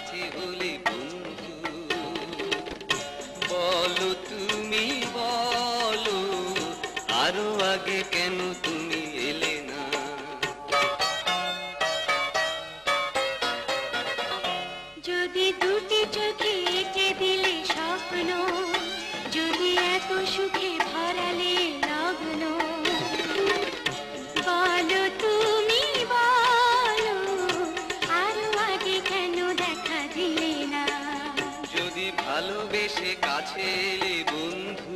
সাথী হলে বন্ধু। বলো তুমি বলো, আরো আগে কেন তুমি এলে না? যদি দুটি চোখে এঁকে দিলে স্বপ্ন, যদি এত সুখে ভরালে লগ্ন, বলো তুমি বলো, আরো আগে কেন দেখা দিলে না? যদি ভালোবেসে কাছে এলে বন্ধু,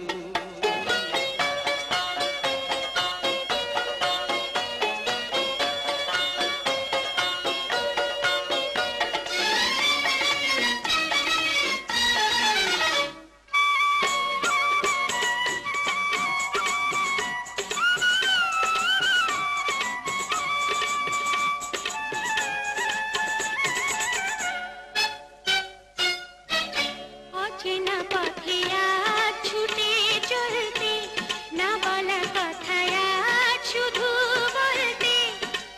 অচেনা পথে আজ ছুটে চলতে, না বলা কথায় আজ শুধু বলতে,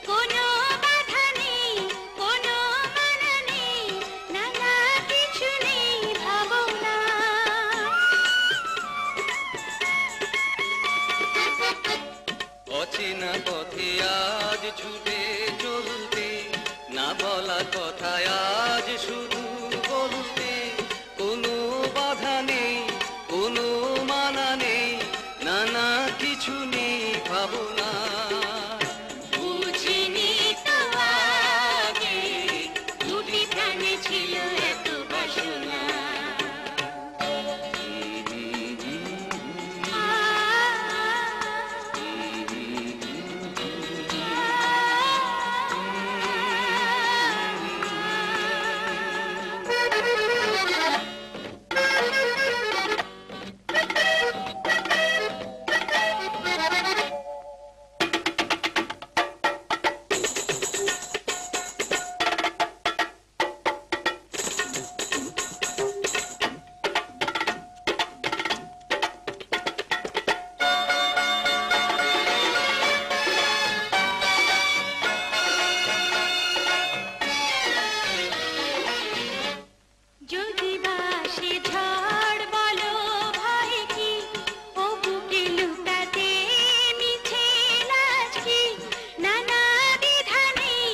কোনো বাধা নেই, কোনো মানা নেই, নানা কিছু নেই ভাবনা। অচেনা পথে আজ ছুটে চলতে, না বলা কথায় আজ শুধু বলতে, কোনো বাধা নেই, কোনো মানা নেই, নানা কিছু নেই ভাবনা। বুঝিনি তো আগে দুটি প্রাণে ছিল এত বাসনা। যদি বাসে ঝড় বলো ভয় কি, ও বুকে লুকাতে মিছে লাজ কি, নানা দ্বিধা নেই,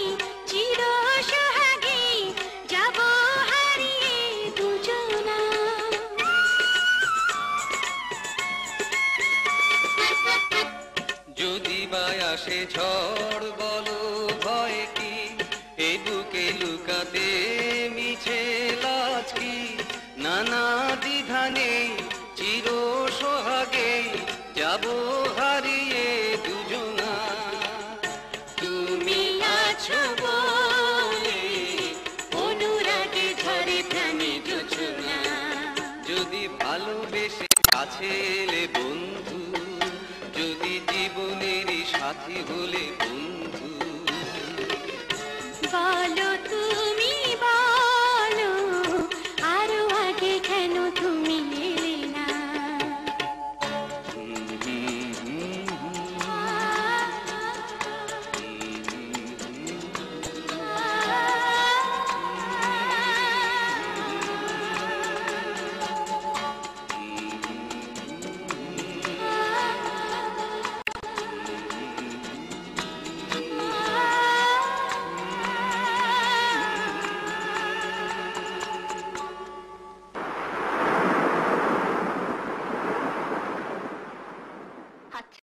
চির সোহাগে যাব হারিয়ে দুজনা। যদি বা আসে ঝড় বলো ভয় কি, এ বুকে লুকাতে মিছে লাজ কি, নানা দ্বিধা নেই, চির সোহাগে যাব হারিয়ে দুজনা। তুমি আছো বলে অনুরাগে ঝরে প্রাণে জোছনা। যদি ভালোবেসে কাছে এলে বন্ধু, যদি জীবনেরই সাথী হলে বন্ধু, বলো